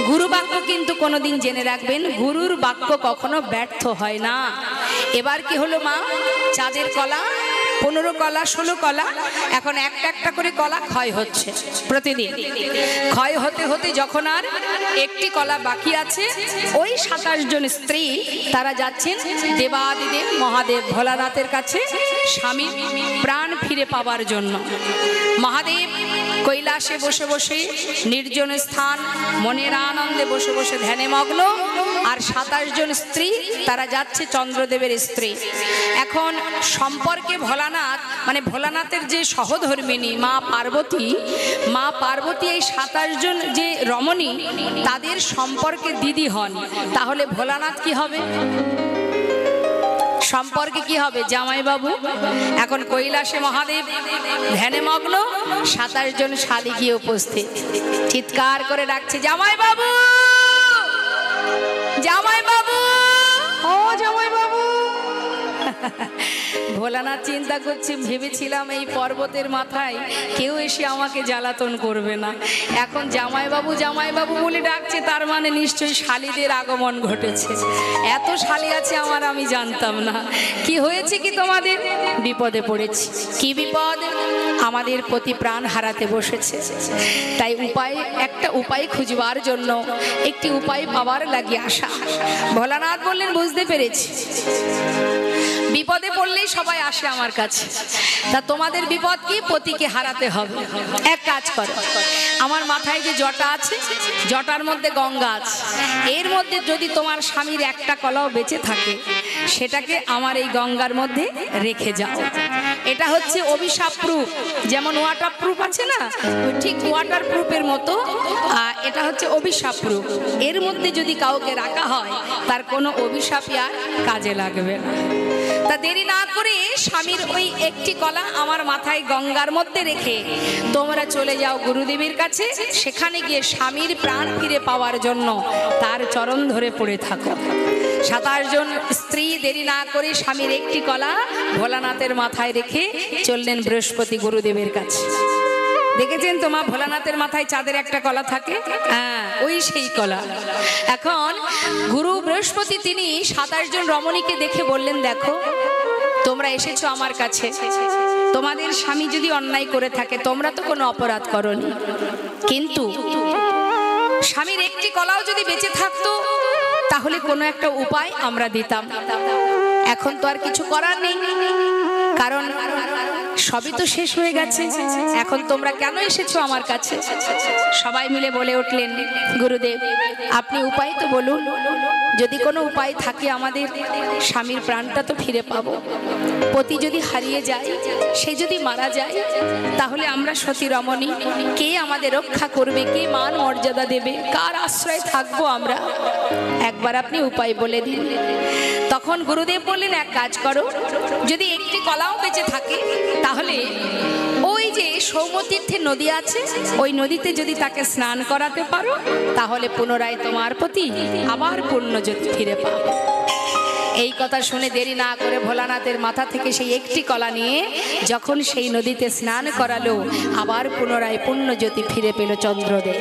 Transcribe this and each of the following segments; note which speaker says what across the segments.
Speaker 1: গুরু বাক্য কিন্তু কোনোদিন জেনে রাখবেন, গুরুর বাক্য কখনো ব্যর্থ হয় না। এবার কি হলো মা, চাঁদের কলা 15 কলা 16 কলা, এখন একটা একটা করে কলা ক্ষয় হচ্ছে প্রতিদিন। ক্ষয় হতে হতে যখন আর একটি কলা বাকি আছে, ওই 27 জন স্ত্রী তারা যাচ্ছেন দেবাদিদেব মহাদেব ভোলানাথের কাছে স্বামীর প্রাণ ফিরে পাওয়ার জন্য। মহাদেব কৈলাসে বসে বসে নির্জন স্থান মনের আনন্দে বসে বসে ধ্যানে মগ্ন, আর 27 জন স্ত্রী তারা যাচ্ছে চন্দ্রদেবের স্ত্রী। এখন সম্পর্কে ভোলানাথ মানে ভোলানাথের যে সহধর্মিনী মা পার্বতী এই 27 জন যে রমণী তাদের সম্পর্কে দিদি হন, তাহলে ভোলানাথ কি হবে? সম্পর্কে কি হবে? জামাইবাবু। এখন কৈলাসে মহাদেব ধ্যানে মগ্ন, 27 জন শালী গিয়ে উপস্থিত, চিৎকার করে ডাকছে জামাইবাবু, জামাইবাবু, ও জামাইবাবু। ভোলানাথ চিন্তা করছে, ভেবেছিলাম এই পর্বতের মাথায় কেউ এসে আমাকে জ্বালাতন করবে না, এখন জামাইবাবু জামাইবাবু বলে ডাকছে, তার মানে নিশ্চয়ই শালীদের আগমন ঘটেছে। এত শালী আছে আমার, আমি জানতাম না। কি হয়েছে কি তোমাদের? বিপদে পড়েছি। কি বিপদ? আমাদের পতি প্রাণ হারাতে বসেছে, তাই একটা উপায় খুঁজবার জন্য, একটি উপায় পাওয়ার লাগিয়ে আসা। ভোলানাথ বললেন, বুঝতে পেরেছি, বিপদে পড়লেই সবাই আসে আমার কাছে, তা তোমাদের বিপদ কি? পতিকে হারাতে হবে। এক কাজ করো, আমার মাথায় যে জটা আছে, জটার মধ্যে গঙ্গা আছে, এর মধ্যে যদি তোমার স্বামীর একটা কলাও বেঁচে থাকে, সেটাকে আমার এই গঙ্গার মধ্যে রেখে যাও। এটা হচ্ছে অভিশাপ প্রুফ, যেমন ওয়াটার প্রুফ আছে না, ঠিক ওয়াটার প্রুফের মতো এটা হচ্ছে অভিশাপ প্রুফ। এর মধ্যে যদি কাউকে রাখা হয়, তার কোনো অভিশাপই আর কাজে লাগবে না। তা দেরি না করে স্বামীর ওই একটি কলা আমার মাথায় গঙ্গার মধ্যে রেখে তোমরা চলে যাও গুরুদেবের কাছে, সেখানে গিয়ে স্বামীর প্রাণ ফিরে পাওয়ার জন্য তার চরণ ধরে পড়ে থাকো। 27 জন স্ত্রী দেরি না করে স্বামীর একটি কলা ভোলানাথের মাথায় রেখে চললেন বৃহস্পতি গুরুদেবের কাছে। দেখেছেন তো মা, ভোলানাথের মাথায় চাঁদের একটা কলা থাকে, হ্যাঁ ওই সেই কলা। এখন গুরু বৃহস্পতি তিনি 27 জন রমণীকে দেখে বললেন, দেখো তোমরা এসেছো আমার কাছে, তোমাদের স্বামী যদি অন্যায় করে থাকে, তোমরা তো কোনো অপরাধ করোনি, কিন্তু স্বামীর একটি কলাও যদি বেঁচে থাকতো, তাহলে কোনো একটা উপায় আমরা দিতাম। এখন তো আর কিছু করার নেই, কারণ সবই তো শেষ হয়ে গেছে। এখন তোমরা কেন এসেছো আমার কাছে? সবাই মিলে বলে উঠলেন, গুরুদেব আপনি উপায় তো বলুন, যদি কোনো উপায় থাকে আমাদের স্বামীর প্রাণটা তো ফিরে পাবো। পতি যদি হারিয়ে যায়, সে যদি মারা যায়, তাহলে আমরা সতী রমণী, কে আমাদের রক্ষা করবে, কে মান মর্যাদা দেবে, কার আশ্রয় থাকবো আমরা? একবার আপনি উপায় বলে দিন। তখন গুরুদেব বললেন, এক কাজ করো, যদি একটি কলাও বেঁচে থাকে, তাহলে ওই যে সৌমতীর্থের নদী আছে, ওই নদীতে যদি তাকে স্নান করাতে পারো, তাহলে পুনরায় তোমার প্রতি আবার পূর্ণ জ্যোতি ফিরে পাও। এই কথা শুনে দেরি না করে ভোলানাথের মাথা থেকে সেই একটি কলা নিয়ে যখন সেই নদীতে স্নান করালো, আবার পুনরায় পূর্ণ জ্যোতি ফিরে পেল চন্দ্রদেব।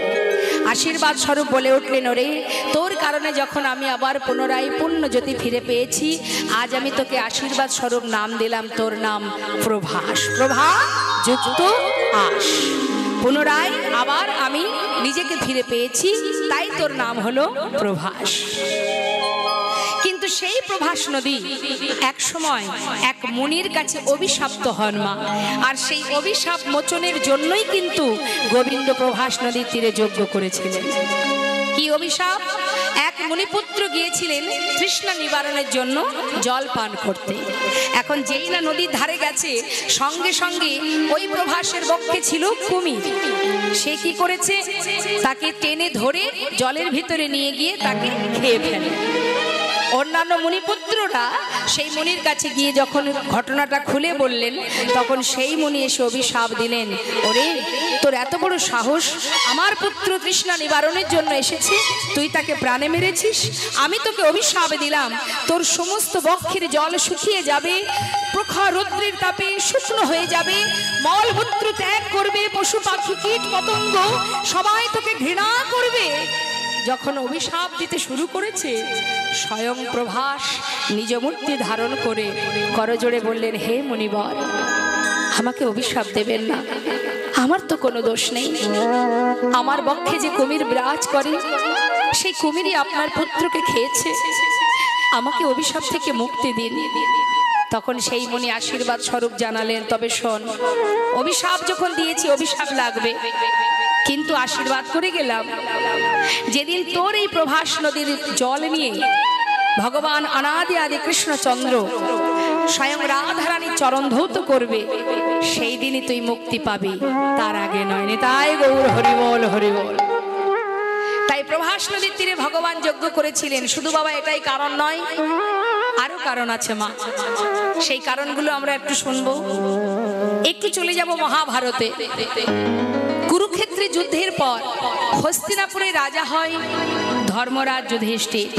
Speaker 1: আশীর্বাদ স্বরূপ বলে উঠলেন, ওরে তোর কারণে যখন আমি আবার পুনরায় পূর্ণ জ্যোতি ফিরে পেয়েছি, আজ আমি তোকে আশীর্বাদ স্বরূপ নাম দিলাম, তোর নাম প্রভাস, প্রভা যুক্ত আস। পুনরায় আবার আমি নিজেকে ফিরে পেয়েছি, তাই তোর নাম হলো প্রভাস। কিন্তু সেই প্রভাস নদী এক সময় এক মুনির কাছে অভিশপ্ত হন মা, আর সেই অভিশাপ মোচনের জন্যই কিন্তু গোবিন্দ প্রভাস নদীর তীরে যজ্ঞ করেছিলেন। কি অভিশাপ? এক মুনিপুত্র গিয়েছিলেন তৃষ্ণা নিবারণের জন্য জল পান করতে। এখন যেই না নদীর ধারে গেছে, সঙ্গে সঙ্গে ওই প্রভাসের বক্ষে ছিল কুমির। সে কি করেছে? তাকে টেনে ধরে জলের ভিতরে নিয়ে গিয়ে তাকে খেয়ে ফেলে। অন্যান্য মুনিপুত্ররা সেই মুনির কাছে গিয়ে যখন ঘটনাটা খুলে বললেন, তখন সেই মুনি এসে অভিশাপ দিলেন, ওরে তোর এত বড় সাহস, আমার পুত্র তৃষ্ণা নিবারণের জন্য এসেছে, তুই তাকে প্রাণে মেরেছিস। আমি তোকে অভিশাপ দিলাম, তোর সমস্ত বক্ষের জল শুকিয়ে যাবে, প্রখর রৌদ্রের তাপে শুকনো হয়ে যাবে, মলমূত্র ত্যাগ করবে, পশু পাখি কীট পতঙ্গ সবাই তোকে ঘৃণা করবে। যখন অভিশাপ দিতে শুরু করেছে, স্বয়ং প্রভাস নিজ মূর্তি ধারণ করে করজোড়ে বললেন, হে মুনিবর, আমাকে অভিশাপ দেবেন না, আমার তো কোনো দোষ নেই। আমার বক্ষে যে কুমির বিরাজ করে, সেই কুমিরই আপনার পুত্রকে খেয়েছে, আমাকে অভিশাপ থেকে মুক্তি দিন। তখন সেই মুনি আশীর্বাদ স্বরূপ জানালেন, তবে শোন, অভিশাপ যখন দিয়েছি অভিশাপ লাগবে, কিন্তু আশীর্বাদ করে গেলাম, যেদিন তোর এই প্রভাস নদীর জল নিয়ে ভগবান অনাদি আদি কৃষ্ণচন্দ্র স্বয়ং রাধারানীর চরণ ধৌত করবে, সেই দিনই তুই মুক্তি পাবি, তার আগে নয়। নিতাই গৌর হরিবল হরিবল। তাই প্রভাস নদীর তীরে ভগবান যজ্ঞ করেছিলেন। শুধু বাবা এটাই কারণ নয়, আরো কারণ আছে মা, সেই কারণগুলো আমরা একটু শুনবো। একটু চলে যাব মহাভারতে। কুরুক্ষেত্রে যুদ্ধের পর হস্তিনাপুরে রাজা হয় ধর্মরাজ যুধিষ্ঠির।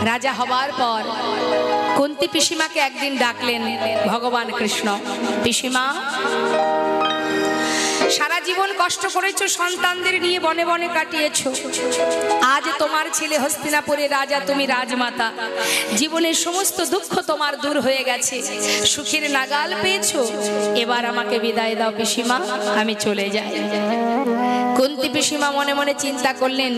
Speaker 1: রাজা হবার পর কুন্তী পিসিমাকে একদিন ডাকলেন ভগবান কৃষ্ণ, পিসিমা, সারা জীবন কষ্ট করেছো, সন্তানদের নিয়ে বনে বনে কাটিয়েছো, আজ তোমার ছেলে হস্তিনাপুরে রাজা, তুমি রাজমাতা, জীবনের সমস্ত দুঃখ তোমার দূর হয়ে গেছে, সুখের নাগাল পেয়েছো, এবার আমাকে বিদায় দাও পিসিমা, আমি চলে যাই। কুন্তী পিসিমা মনে মনে চিন্তা করলেন,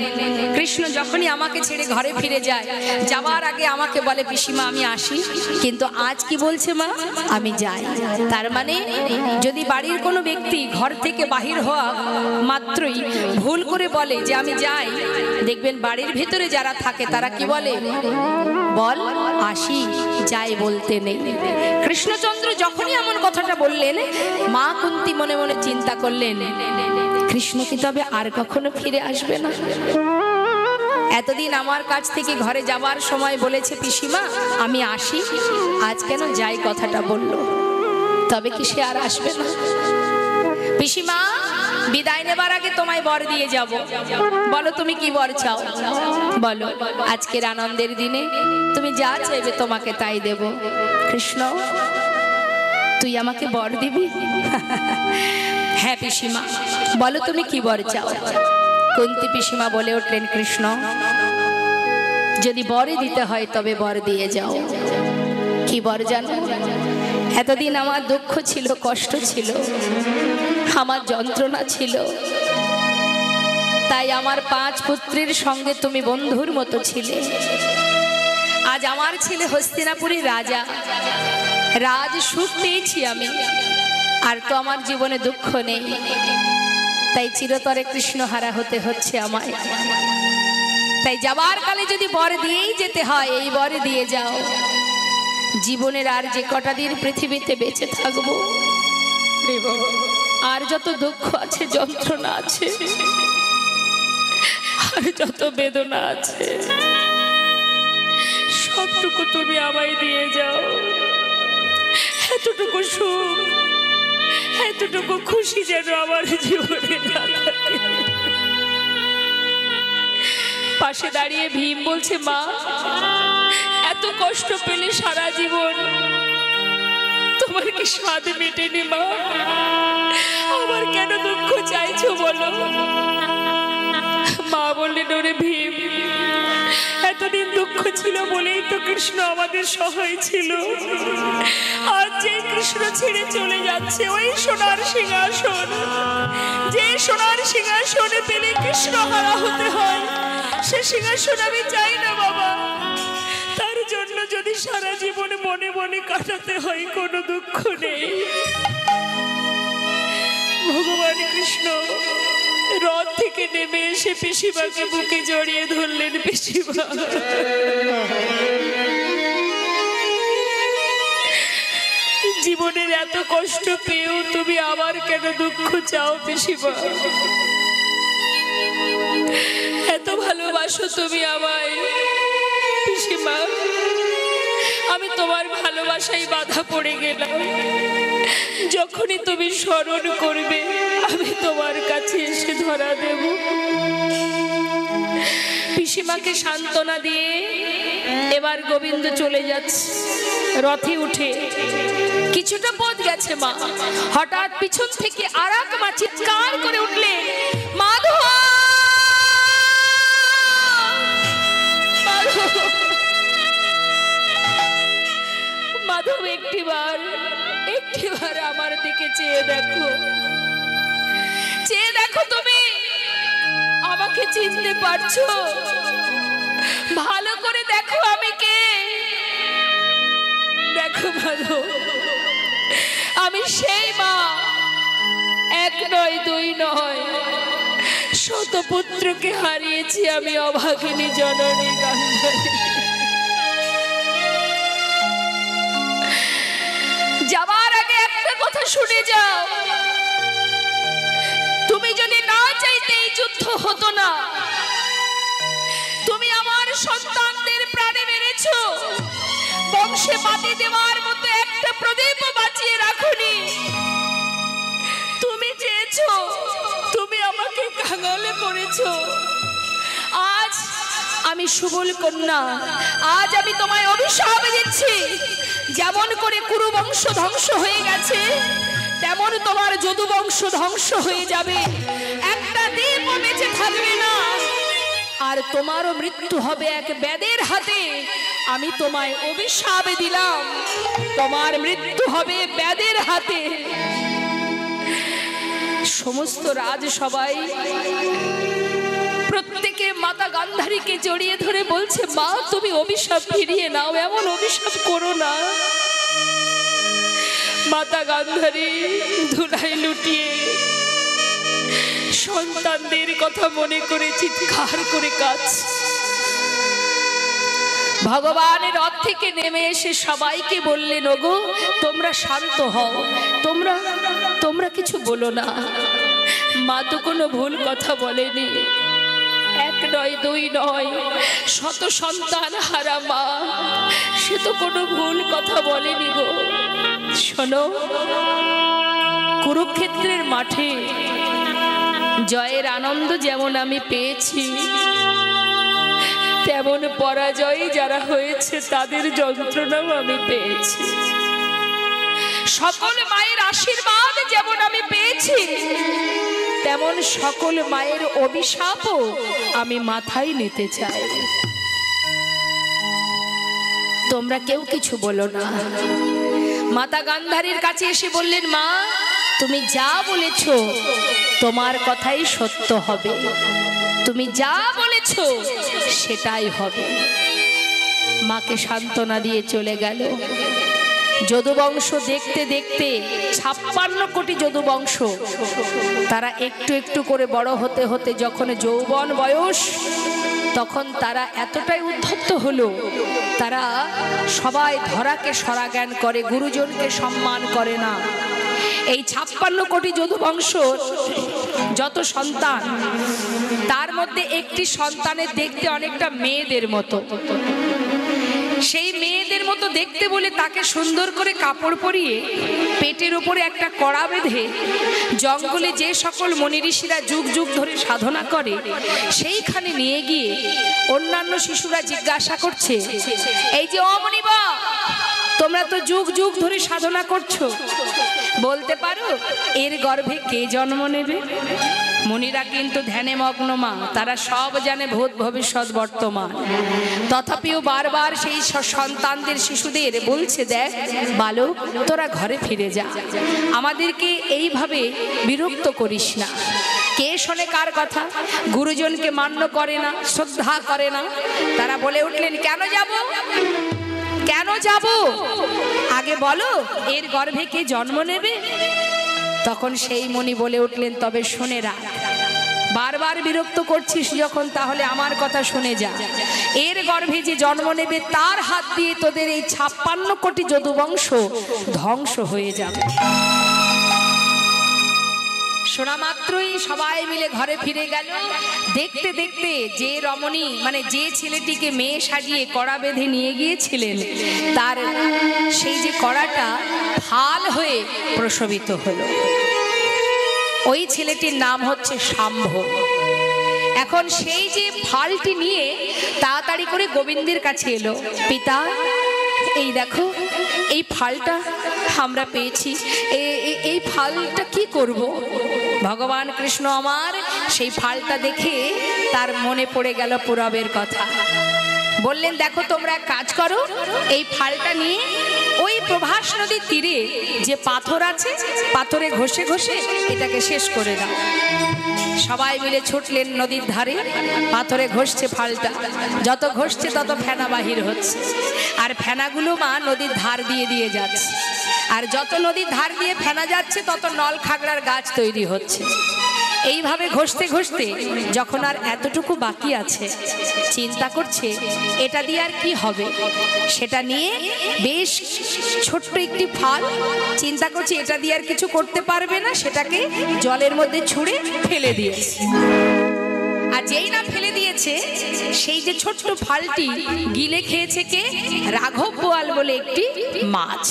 Speaker 1: কৃষ্ণ যখনই আমাকে ছেড়ে ঘরে ফিরে যায়, যাওয়ার আগে আমাকে বলে পিসিমা আমি আসি, কিন্তু আজ কি বলছে মা, আমি যাই। তার মানে যদি বাড়ির কোনো ব্যক্তি ঘর থেকে বাহির হওয়া মাত্রই ভুল করে বলে যে আমি যাই, দেখবেন বাড়ির ভিতরে যারা থাকে তারা কি বলে, বল আসি, যাই বলতে নেই। কৃষ্ণচন্দ্র যখনই এমন কথাটা বললেন, মা কুন্তী মনে মনে চিন্তা করলেন, কৃষ্ণ কি তবে আর কখনো ফিরে আসবে না? এতদিন আমার কাছ থেকে ঘরে যাবার সময় বলেছে পিসিমা আমি আসি, আজ কেন যাই কথাটা বলল, তবে কি সে আর আসবে না? পিসিমা, বিদায় নেবার আগে তোমায় বর দিয়ে যাব, বলো তুমি কি বর চাও, বলো। আজকের আনন্দের দিনে তুমি যা চাইবে তোমাকে তাই দেব। কৃষ্ণ, তুই আমাকে বর দিবি? হ্যাঁ পিসিমা, বলো তুমি কি বর চাও। কুন্তী পিসিমা বলে উঠলেন, কৃষ্ণ, যদি বরে দিতে হয় তবে বর দিয়ে যাও। কি বর জানো? এতদিন আমার দুঃখ ছিল, কষ্ট ছিল, আমার যন্ত্রণা ছিল, তাই আমার 5 পুত্রের সঙ্গে তুমি বন্ধুর মতো ছিলে। আজ আমার ছেলে হস্তিনাপুরের রাজা, রাজ সুখ পেয়েছি আমি, আর তো আমার জীবনে দুঃখ নেই, তাই চিরতরে কৃষ্ণহারা হতে হচ্ছে আমায়। তাই যাবার কালে যদি বর দিয়েই যেতে হয়, এই বর দিয়ে যাও। জীবনের আর যে কটা দিন পৃথিবীতে বেঁচে থাকবো, আর যত দুঃখ আছে, যন্ত্রণা আছে, আর যত বেদনা আছে, সবটুকু তুমি আমায় দিয়ে যাও। এতটুকু সুখ, এতটুকু খুশি যেন আমার জীবনে না থাকে। পাশে দাঁড়িয়ে ভীম বলছে, মা, এত কষ্ট পেলে সারা জীবন তোমার কি স্বাদ মেটেনি মা? আবার কেন দুঃখ চাইছো বলো? মা বললেন, ওরে ভীম, এতদিন দুঃখ ছিল বলেই তো কৃষ্ণ আমাদের সহায় ছিল। আর যে কৃষ্ণ ছেড়ে চলে যাচ্ছে ওই সোনার সিংহাসন, যে সোনার সিংহাসনে পেলে কৃষ্ণ হারা হতে হয়, সে সিংহাসন আমি চাই না বাবা। তার জন্য যদি সারা জীবনে মনে মনে কাটাতে হয়, কোনো দুঃখ নেই। ভগবান কৃষ্ণ রথ থেকে নেমে এসে পিসিমাকে বুকে জড়িয়ে ধরলেন। পিসিমা, জীবনের এত কষ্ট পেয়েও তুমি আবার কেন দুঃখ চাও পিসিমা? এত ভালোবাসো তুমি আমায় পিসিমা, আমি তোমার ভালোবাসায় বাধা পড়ে গেলাম। যখনই তুমি স্মরণ করবে আমি তোমার কাছে এসে ধরা দেব। পিসিমাকে সান্ত্বনা দিয়ে এবার গোবিন্দ চলে যাচ্ছে রথে উঠে। কিছুটা পথ গেছে মা, হঠাৎ পিছন থেকে আর এক মা চিৎকার করে উঠলে, মাধব! একটিবার আমার দিকে চেয়ে দেখো, চেয়ে দেখো, তুমি আমাকে চিনতে পারছো? ভালো করে দেখো আমি কে। দেখো ভালো, আমি সেই মা, এক নয় দুই নয়, শত পুত্রকে হারিয়েছি আমি, অভাগিনী জননী গান্ধারী। যাবার আগে একটা কথা শুনে যাও, তুমি যদি না চাইতে এই যুদ্ধ হতো না। তুমি আমার সন্তানদের প্রাণে মেরেছো, বংশে বাতি দেওয়ার মতো একটা প্রদীপ বাঁচিয়ে রাখোনি। তুমি চেয়েছো, তুমি আমাকে কাঙালে করেছো। আজ আমি সুবল কন্যা, আজ আমি তোমায় অভিশাপ দিচ্ছি। যেমন করে কুরু বংশ ধ্বংস হয়ে গেছে, তেমন তোমার যদু বংশ ধ্বংস হয়ে যাবে। একটা দিনও বেঁচে থাকবে না, আর তোমারও মৃত্যু হবে এক ব্যাধের হাতে। আমি তোমায় অভিশাপ দিলাম, তোমার মৃত্যু হবে ব্যাধের হাতে। সমস্ত রাজসভায় প্রত্যেকে মাতা গান্ধারীকে জড়িয়ে ধরে বলছে, মা তুমি অভিশাপ ফিরিয়ে নাও, এমন অভিশাপ করো না। মাতা গান্ধারী ধুলাই লুটিয়ে সন্তানদের কথা মনে করে চিৎকার করে কাঁদছে। ভগবানের রথ থেকে নেমে এসে সবাইকে বললেন, ওগো তোমরা শান্ত হও, তোমরা কিছু বলো না। মা তো কোনো ভুল কথা বলেনি, এক নয় দুই নয়, শত সন্তান হারা মা, সে তো কোনো ভুল কথা বলেনি গো। শোনো, কুরুক্ষেত্রের মাঠে জয়ের আনন্দ যেমন আমি পেয়েছি, তেমন পরাজয় যারা হয়েছে তাদের যন্ত্রণাও আমি পেয়েছি। সকল মায়ের আশীর্বাদ যেমন আমি পেয়েছি, তেমন সকল মায়ের অভিশাপও আমি মাথায় নিতে চাই। তোমরা কেউ কিছু বলো না। মাতা গান্ধারীর কাছে এসে বললেন, মা তুমি যা বলেছ তোমার কথাই সত্য হবে, তুমি যা বলেছ সেটাই হবে। মাকে সান্ত্বনা দিয়ে চলে গেল। যদুবংশ দেখতে দেখতে 56 কোটি যদুবংশ, তারা একটু একটু করে বড় হতে হতে যখন যৌবন বয়স, তখন তারা এতটাই উদ্ধত্ত হলো, তারা সবাই ধরাকে সরাজ্ঞান করে, গুরুজনকে সম্মান করে না। এই 56 কোটি যদুবংশ যত সন্তান, তার মধ্যে একটি সন্তানের দেখতে অনেকটা মেয়েদের মতো। সেই মেয়েদের মতো দেখতে বলে তাকে সুন্দর করে কাপড় পরিয়ে পেটের উপরে একটা কড়া বেঁধে জঙ্গলে যে সকল মুনি ঋষিরা যুগ যুগ ধরে সাধনা করে, সেইখানে নিয়ে গিয়ে অন্যান্য শিশুরা জিজ্ঞাসা করছে, এই যে অমনিবা, তোমরা তো যুগ যুগ ধরে সাধনা করছো, বলতে পারো এর গর্ভে কে জন্ম নেবে? মুনিরা কিন্তু ধ্যানে মগ্ন মা, তারা সব জানে ভূত ভবিষ্যৎ বর্তমান। তথাপিও বারবার সেই সন্তানদের শিশুদের বলছে, দেখ বালক, তোরা ঘরে ফিরে যা, আমাদেরকে এইভাবে বিরক্ত করিস না। কে শোনে কার কথা? গুরুজনকে মান্য করে না, শ্রদ্ধা করে না। তারা বলে উঠলেন, কেন যাব, কেন যাব, আগে বলো এর গর্ভে কে জন্ম নেবে? তখন সেই মুনি বলে উঠলেন, তবে শুনে রাখ, বারবার বিরক্ত করছিস যখন, তাহলে আমার কথা শুনে যা। এর গর্ভে যে জন্ম নেবে তার হাত দিয়ে তোদের এই 56 কোটি যদুবংশ ধ্বংস হয়ে যাবে। শোনা মাত্রই সবাই মিলে ঘরে ফিরে গেল। দেখতে দেখতে যে রমণী, মানে যে ছেলেটিকে মেয়ে সাজিয়ে কড়া বেঁধে নিয়ে গিয়েছিলেন, তার সেই যে কড়াটা ফাল হয়ে প্রসবিত হলো। ওই ছেলেটির নাম হচ্ছে শাম্ভ। এখন সেই যে ফালটি নিয়ে তাড়াতাড়ি করে গোবিন্দের কাছে এলো, পিতা এই দেখো এই ফালটা আমরা পেয়েছি, এই ফালটা কি করব? ভগবান কৃষ্ণ আমার সেই ফালটা দেখে তার মনে পড়ে গেল পুরবের কথা। বললেন দেখো তোমরা এক কাজ করো, এই ফালটা নিয়ে ওই প্রভাস নদীর তীরে যে পাথর আছে পাথরে ঘষে ঘষে এটাকে শেষ করে দাও। সবাই মিলে ছুটলেন নদীর ধারে, পাথরে ঘষছে ফালটা, যত ঘষছে তত ফেনা বাহির হচ্ছে, আর ফেনাগুলো মা নদীর ধার দিয়ে দিয়ে যাচ্ছে, আর যত নদীর ধার দিয়ে ফেনা যাচ্ছে তত নল খাগড়ার গাছ তৈরি হচ্ছে। এইভাবে ঘষতে ঘষতে যখন আর এতটুকু বাকি আছে, চিন্তা করছে এটা দিয়ে আর কি হবে, সেটা নিয়ে বেশ ছোট্ট একটি ফাল চিন্তা করছে এটা দিয়ে আর কিছু করতে পারবে না, সেটাকে জলের মধ্যে ছুঁড়ে ফেলে দিয়েছে। আর যেই না ফেলে দিয়েছে, সেই যে ছোট্ট ফালটি গিলে খেয়েছে কে? রাঘব বোয়াল বলে একটি মাছ।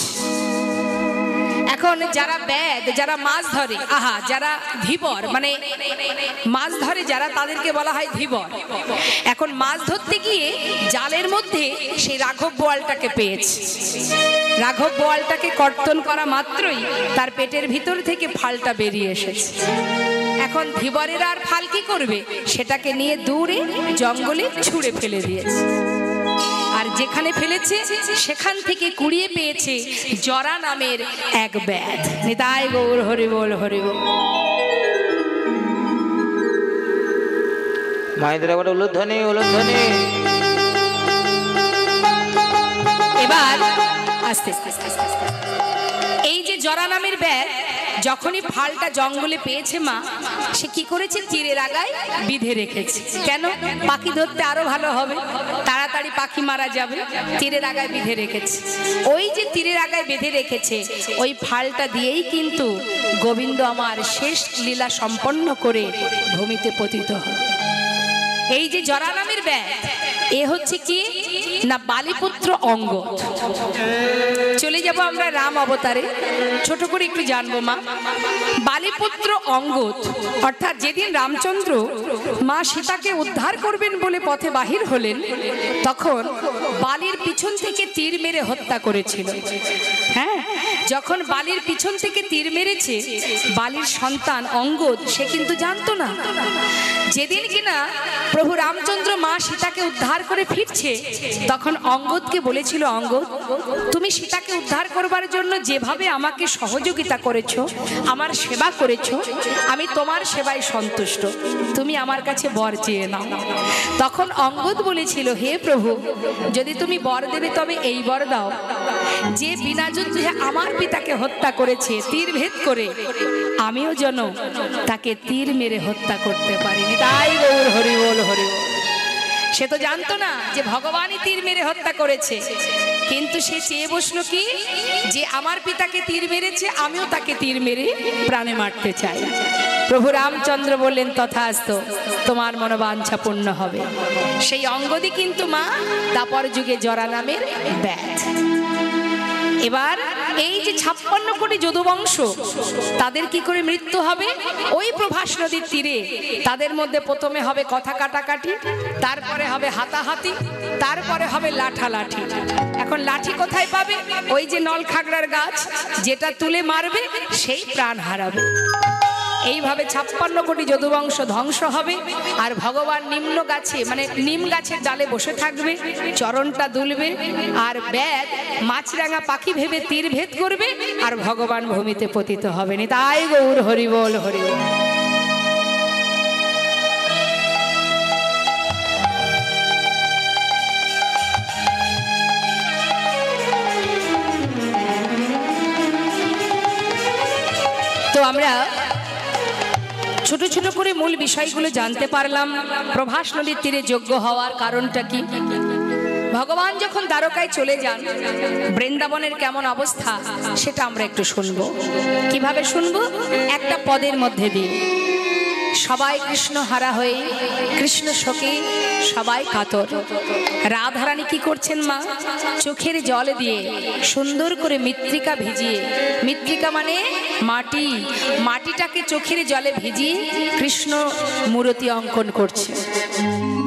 Speaker 1: এখন যারা ব্যাদ, যারা মাছ ধরে, যারা ধীবর মানে মাছ ধরে যারা, তাদেরকে বলা হয় ধীবর। এখন মাছ ধরতে গিয়ে জালের মধ্যে সেই রাঘব বোয়ালটাকে পেয়েছে। রাঘব বোয়ালটাকে কর্তন করা মাত্রই তার পেটের ভিতর থেকে ফালটা বেরিয়ে এসেছে। এখন ধীবরেরা আর ফাল কি করবে, সেটাকে নিয়ে দূরে জঙ্গলে ছুঁড়ে ফেলে দিয়েছে। আর যেখানে ফেলেছে সেখান থেকে কুড়িয়ে পেয়েছে জরা নামের এক ব্যাধ। নিতাই গৌর হরি বল, হরি বল।
Speaker 2: মায়েদের একবার উলুধ্বনি উলুধ্বনি।
Speaker 1: এবার আস্তে এই যে জরা নামের ব্যাধ যখনই ফালটা জঙ্গলে পেয়েছে মা, সে কি করেছে? তীরের আগায় বিধে রেখেছে। কেন? পাখি ধরতে আরো ভালো হবে, তাড়াতাড়ি পাখি মারা যাবে, তীরের আগায় বিধে রেখেছে। ওই যে তীরের আগায় বেঁধে রেখেছে, ওই ফালটা দিয়েই কিন্তু গোবিন্দ আমার শেষ লীলা সম্পন্ন করে ভূমিতে পতিত হয়। এই যে জরা নামের ব্যাধ, এ হচ্ছে কি না বালিপুত্র অঙ্গদ। চলে যাব আমরা রাম অবতারে, ছোট করে একটু জানবো মা। বালিপুত্র অঙ্গদ অর্থাৎ যেদিন রামচন্দ্র মা সীতাকে উদ্ধার করবেন বলে পথে বাহির হলেন, তখন বালির পিছন থেকে তীর মেরে হত্যা করেছিল। হ্যাঁ, যখন বালির পিছন থেকে তীর মেরেছে, বালির সন্তান অঙ্গদ সে কিন্তু জানতো না। যেদিন কিনা প্রভু রামচন্দ্র মা সীতাকে উদ্ধার করে ফিরছে, তখন অঙ্গদকে বলেছিল, অঙ্গদ তুমি সীতাকে উদ্ধার করবার জন্য যেভাবে আমাকে সহযোগিতা করেছো, আমার সেবা করেছো, আমি তোমার সেবায় সন্তুষ্ট, তুমি আমার কাছে বর চেয়ে নাও। তখন অঙ্গদ বলেছিল, হে প্রভু, যদি তুমি বর দেবে তবে এই বর দাও, যে বিনা যুদ্ধে আমার পিতাকে হত্যা করেছে তীর ভেদ করে, আমিও যেন তাকে তীর মেরে হত্যা করতে পারিনি। তাই গৌর হরি বল, হরি বল। সে তো জানতো না যে ভগবানই তীর মেরে হত্যা করেছে, কিন্তু সে চেয়ে বসলো কি, যে আমার পিতাকে তীর মেরেছে, আমিও তাকে তীর মেরে প্রাণে মারতে চাই। প্রভু রামচন্দ্র বললেন, তথাস্তু, তোমার মনোবাঞ্ছা পূর্ণ হবে। সেই অঙ্গদই কিন্তু মা দাপর যুগে জরা নামের ব্যাধ। এবার এই যে 56 কোটি যদুবংশ, তাদের কি করে মৃত্যু হবে? ওই প্রভাস নদীর তীরে তাদের মধ্যে প্রথমে হবে কথা কাটাকাটি, তারপরে হবে হাতাহাতি, তারপরে হবে লাঠালাঠি। এখন লাঠি কোথায় পাবে? ওই যে নল খাগড়ার গাছ, যেটা তুলে মারবে সেই প্রাণ হারাবে। এইভাবে 56 কোটি যদুবংশ ধ্বংস হবে। আর ভগবান নিম্ন গাছে মানে নিম গাছের ডালে বসে থাকবে, চরণটা দুলবে, আর ব্যাধ মাছরাঙা পাখি ভেবে তীর ভেদ করবে, আর ভগবান ভূমিতে পতিত হবেন। তাই গৌর হরি বল, হরি বল। তো আমরা ছোট ছোট করে মূল বিষয়গুলো জানতে পারলাম। প্রভাস নদীর তীরে যজ্ঞ হওয়ার কারণটা কি? ভগবান যখন দ্বারকায় চলে যান, বৃন্দাবনের কেমন অবস্থা সেটা আমরা একটু শুনবো। কিভাবে শুনবো? একটা পদের মধ্যে দিয়ে। সবাই কৃষ্ণ হারা হয়ে, কৃষ্ণ শোকে সবাই কাতর। রাধারানী কি করছেন মা? চোখের জল দিয়ে সুন্দর করে মৃত্তিকা ভিজিয়ে, মৃত্তিকা মানে মাটি, মাটিটাকে চোখের জলে ভিজিয়ে কৃষ্ণ মূর্তি অঙ্কন করছে।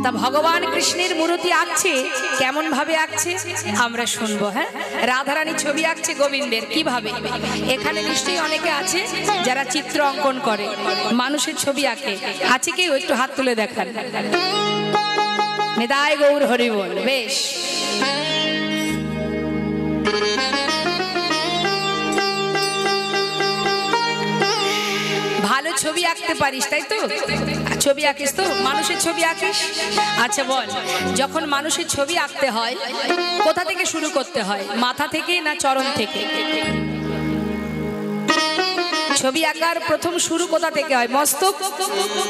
Speaker 1: তা ভগবান কৃষ্ণের মূর্তি আঁকছে, কেমন ভাবে আঁকছে আমরা শুনবো। হ্যাঁ, রাধারানী ছবি আঁকছে গোবিন্দের। কিভাবে? এখানে নিশ্চয়ই অনেকে আছে যারা চিত্র অঙ্কন করে, মানুষের ছবি আঁকে। আছে কেউ? একটু হাত তুলে দেখান। নিতাই গৌর হরি বল। বেশ, ভালো ছবি আঁকতে পারিস তাই তো? ছবি আঁকিস তো? মানুষের ছবি আঁকিস? আচ্ছা বল, যখন মানুষের ছবি আঁকতে হয় কোথা থেকে শুরু করতে হয়, মাথা থেকে না চরণ থেকে? ছবি আঁকার প্রথম শুরু কোথা থেকে হয়, মস্তক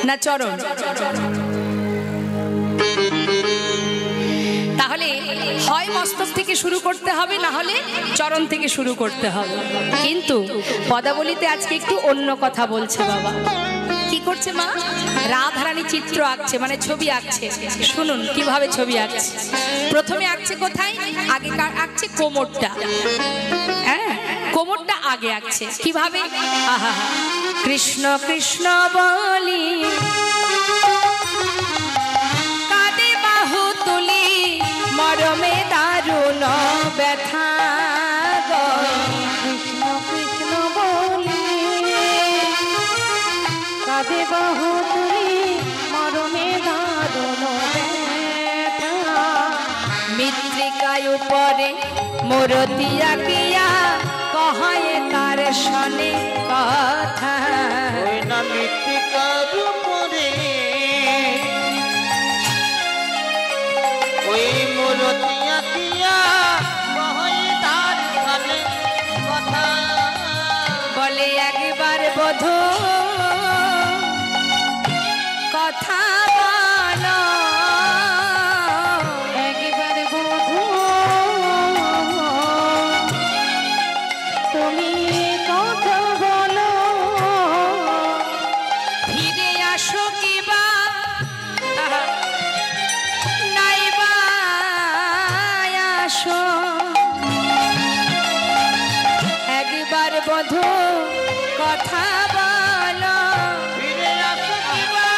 Speaker 1: না চরণ? তাহলে হয় মস্তক থেকে শুরু করতে হবে, না হলে চরণ থেকে শুরু করতে হবে। কিন্তু পদাবলিতে আজকে একটু অন্য কথা বলছে বাবা। কি করছে মা? রাধারানী চিত্র আঁকছে, মানে ছবি আঁকছে। শুনুন কিভাবে ছবি আঁকছে। প্রথমে আঁকছে কোথায়? আগে আঁকছে কোমরটা। হ্যাঁ, কোমরটা আগে আঁকছে। কিভাবে? আহা, কৃষ্ণ কৃষ্ণ বলি কাঁদে বাহু তুলি মরমে দারুণ ব্যথা।
Speaker 3: কৃষ্ণ কৃষ্ণ বলি কাঁদে বাহু তুলি মরমে দারুণ ব্যথা।
Speaker 1: মৃত্তিকায় উপরে মূরতি আঁকিয়া কহে তার শনে কথা।
Speaker 2: ওই না মৃত্তিকার উপরে ওই মূরতি আঁকিয়া কহে তার শনে কথা।
Speaker 1: বলে একবার বধূ কথা বলো,
Speaker 3: একবার বধূ তুমি কথা বলো।
Speaker 1: ফিরে আসো কিবা নাইবা আসো। একবার বধূ কথা বলো,
Speaker 2: ফিরে আসো কিবা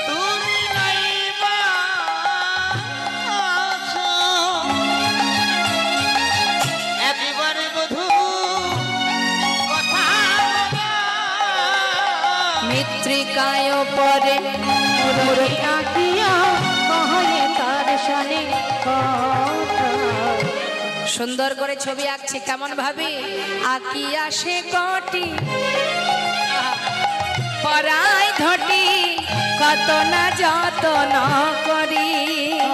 Speaker 2: তুমি নাইবা আসো। একেবারে বধূ কথা বলো।
Speaker 1: মৃত্তিকায় পরে
Speaker 3: মূরতি আঁকিয়া কহে তার শনে কথা।
Speaker 1: সুন্দর করে ছবি আঁকছে। কেমন ভাবে? আঁকিয়া সে কটি পরাই ধটি কত না যতন করি।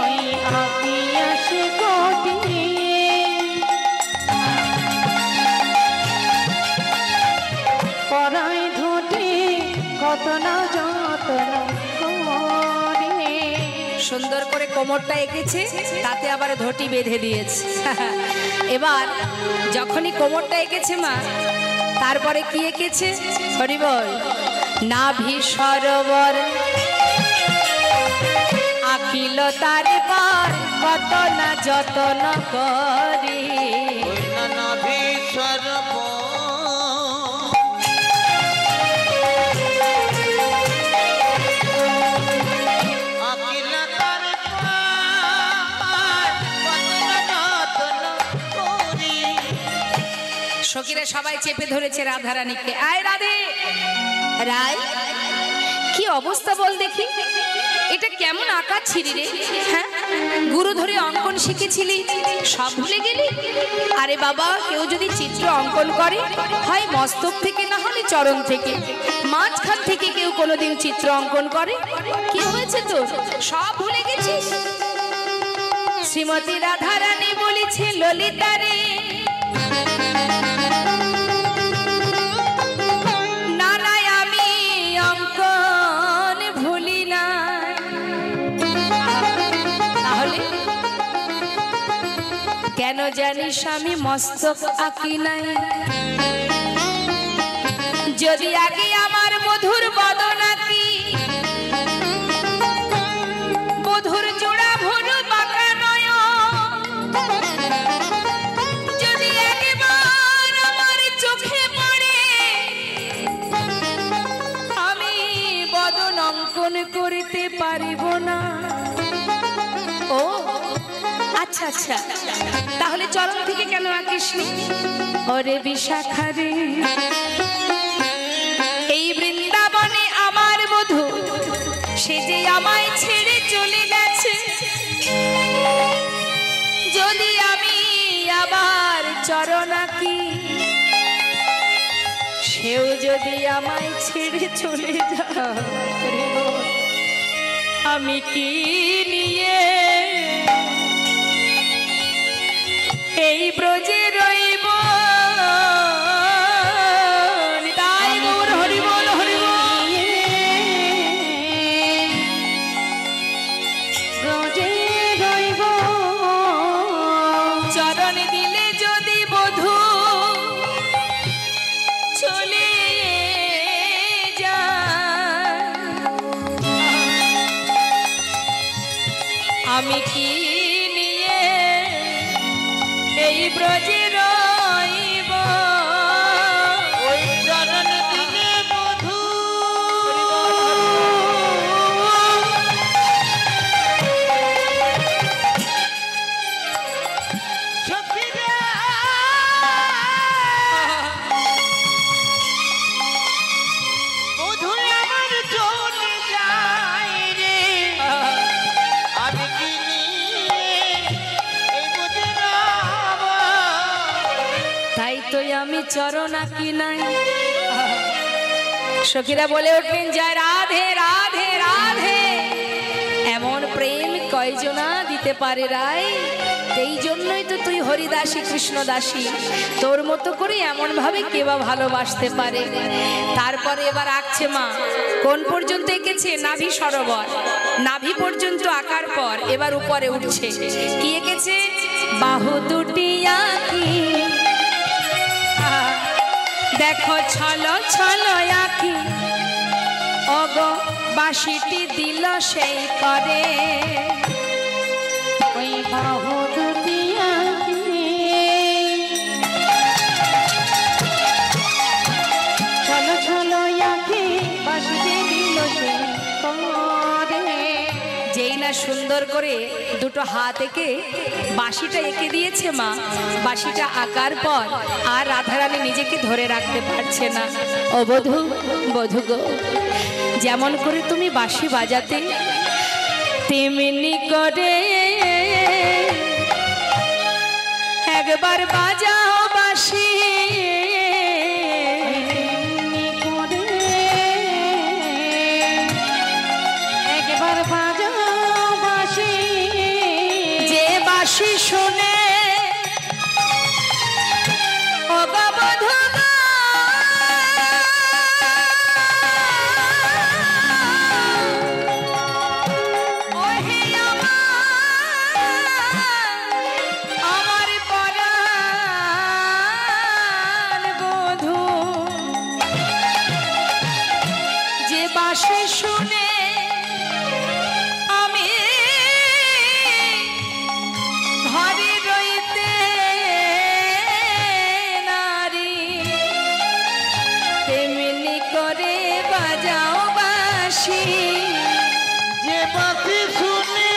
Speaker 3: ওই আঁকিয়া সে কোটি পরাই ধটি কত না যতন করে।
Speaker 1: সুন্দর করে কোমরটা এঁকেছে, তাতে আবার ধটি বেঁধে দিয়েছে। এবার যখনই কোমরটা এঁকেছে মা, তারপরে কি এঁকেছে? হরি বল। নাভি সরোবর আঁকিল তার পর কত না যতন করি।
Speaker 2: ওই না নাভি সর্ব আকিলা তার পায় কত না যতন করি।
Speaker 1: সখীরা সবাই চেপে ধরেছে রাধারানীকে। আয় রাধে রায়, কি অবস্থা বল দেখি, এটা কেমন আঁকা ছিলি রে? হ্যাঁ, গুরু ধরে অঙ্কন শিখেছিলি, সব ভুলে গেলি? আরে বাবা, কেউ যদি চিত্র অঙ্কন করে হয় মস্তক থেকে, না হলে চরণ থেকে, মাঝখান থেকে কেউ কোনোদিন চিত্র অঙ্কন করে? কি হয়েছে তোর? সব ভুলে গেছিস? শ্রীমতী রাধারানী বলেছে ললিতা রে, না নাই আমি অঙ্কন ভুলি না। তাহলে কেন জানিস আমি মস্তক আঁকি নাই? যদি আগে আমার মধুর বদন আঁকি, মধুর জোড়া ভরু বাঁকা নয়ন, যদি একবার আমার চোখে পড়ে, আমি বদন অঙ্কন করিতে পারিব না। ও আচ্ছা আচ্ছা আচ্ছা, তাহলে চরণ থেকে কেন আঁকিসনি? ওরে বিশাখা রে, এই বৃন্দাবনে আমার বধূ, সে যে আমায় ছেড়ে চলে গেছে। যদি আমি আবার চরণ আঁকি, সেও যদি আমায় ছেড়ে চলে যায়, আমি কি নিয়ে এই ব্রজে রইব? তাই গৌর হরি বল, হরি বল।
Speaker 3: ব্রজে রইব,
Speaker 1: চরণ দিলে যদি বধূ চলে যায়, আমি কি নিয়ে এই ব্রজে রইব?
Speaker 2: ওই চরণ দিলে বধূ সখীরা বধূ আমার চলে যায় রে, আমি কি নিয়ে এই বুঝে রব?
Speaker 1: তাই তো আমি চরণ আঁকি নাই। সখীরা বলে উঠলেন, জয় রাধে রাধে রাধে। এমন প্রেম কয়জনা দিতে পারে রাই? এই জন্যই তো তুই হরিদাসী কৃষ্ণদাসী, তোর মতো করে এমন ভাবে কে বা ভালোবাসতে পারে। তারপরে এবার আঁকছে মা, কোন পর্যন্ত এঁকেছে? নাভি সরোবর, নাভি পর্যন্ত আঁকার পর এবার উপরে উঠছে। কি এঁকেছে? বাহু দুটি আঁকি, দেখো ছলো ছলো আঁকি, অগ বাঁশিটি দিল সেই করে।
Speaker 3: ওই বাহু দুটি আঁকি, ছলো ছলো আঁকি, বাঁশিতে দিল সেই করে।
Speaker 1: যেই না সুন্দর করে দুটো হাত এঁকে বাঁশিটা এঁকে দিয়েছে মা, বাঁশিটা আঁকার পর আর রাধারানী নিজেকে ধরে রাখতে পারছে না। ও বধূ, বধূ গো, যেমন করে তুমি বাঁশি বাজাতে, তেমনি করে একবার বাজাও বাঁশি।
Speaker 3: তেমনি করে একবার বাজাও বাঁশি,
Speaker 1: যে বাঁশি শুনে ও গো বধূ গো, ওহে আমার পরাণ বধূ, যে বাঁশি শুনে আমি ঘরে রইতে নারী, তেমনি করে বাজাও বাঁশি।
Speaker 2: যে বাঁশি শুনে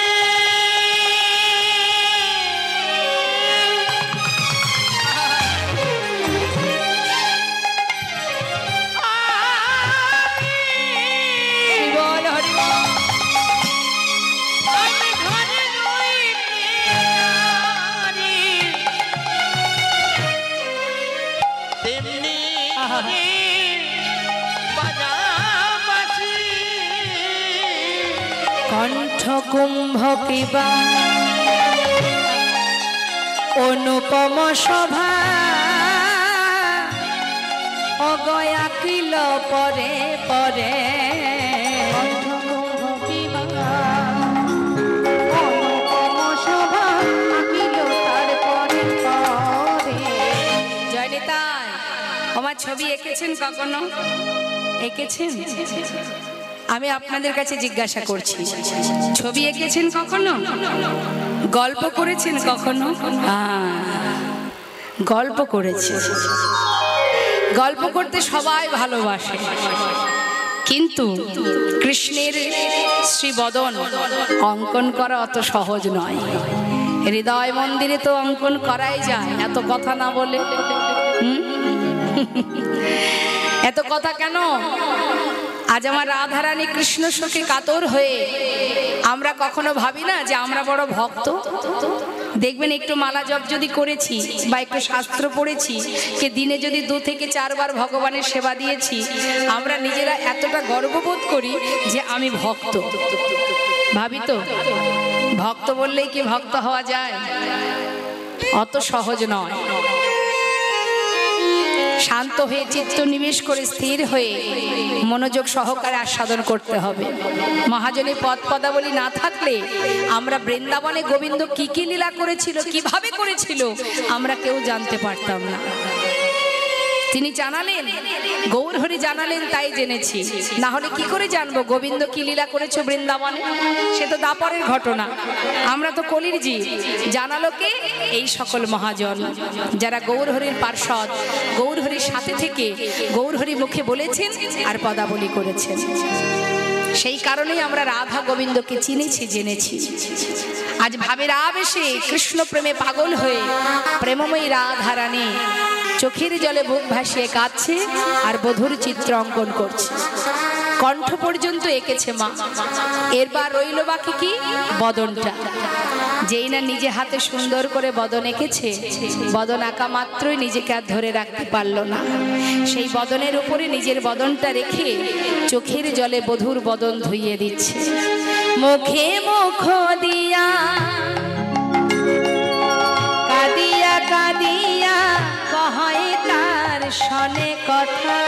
Speaker 1: হরি বল, হরি বল।
Speaker 2: আমি ঘরে রইতে নারী, তেমনি করে বাজা বাঁশি।
Speaker 1: কণ্ঠ কুম্ভ কিবা অনুপম শোভা, অগয়া কিল পরে পরে।
Speaker 3: কণ্ঠকুম্ভ কিবা অনুপম শোভা, আঁকিল তারপরে পরে।
Speaker 1: জয় নিতাই। আমার ছবি এঁকেছেন কখনো? এঁকেছেন? আমি আপনাদের কাছে জিজ্ঞাসা করছি, ছবি এঁকেছেন কখনো? গল্প করেছেন কখনো? গল্প করেছে। গল্প করতে সবাই ভালোবাসে, কিন্তু কৃষ্ণের শ্রীবদন অঙ্কন করা অত সহজ নয়। হৃদয় মন্দিরে তো অঙ্কন করাই যায়, এত কথা না বলে। এত কথা কেন? আজ আমার রাধারানী কৃষ্ণ শোকে কাতর হয়ে আমরা কখনো ভাবি না যে আমরা বড় ভক্ত। দেখবেন একটু মালা জপ যদি করেছি বা একটু শাস্ত্র পড়েছি, কে দিনে যদি 2 থেকে 4 বার ভগবানের সেবা দিয়েছি, আমরা নিজেরা এতটা গর্ববোধ করি যে আমি ভক্ত। ভাবি তো, ভক্ত বললেই কি ভক্ত হওয়া যায়? অত সহজ নয়। শান্ত হয়ে চিত্ত নিবেশ করে স্থির হয়ে মনোযোগ সহকারে আস্বাদন করতে হবে। মহাজনী পদ পদাবলী না থাকলে আমরা বৃন্দাবনে গোবিন্দ কি কি লীলা করেছিল, কিভাবে করেছিল, আমরা কেউ জানতে পারতাম না। তিনি জানালেন, গৌর হরি জানালেন, তাই জেনেছি। না হলে কি করে জানবো গোবিন্দ কি লীলা করেছে বৃন্দাবনে? সে তো দাপরের ঘটনা, আমরা তো কলির জীব। জানালো কে? এই সকল মহাজন যারা গৌর হরির পার্ষদ, গৌর হরির সাথে থেকে গৌর হরি মুখে বলেছেন আর পদাবলী করেছেন। সেই কারণেই আমরা রাধা গোবিন্দকে চিনেছি, জেনেছি। আজ ভাবের আবেশে কৃষ্ণ প্রেমে পাগল হয়ে প্রেমময়ী রাধা রানী চোখের জলে বুক ভাসিয়ে কাঁদছে আর বধুর চিত্র অঙ্কন করছে। কণ্ঠ পর্যন্ত এঁকেছে মা। এরবার রইল বাকি কি? বদনটা। যেই না নিজে হাতে সুন্দর করে বদন এঁকেছে, বদন আঁকা মাত্রই নিজেকে আর ধরে রাখতে পারল না। সেই বদনের উপরে নিজের বদনটা রেখে চোখের জলে বধুর বদন ধুইয়ে দিচ্ছে। মুখে মুখ দিয়া কাঁদিয়া কাঁদিয়া কহে তার শনে কথা।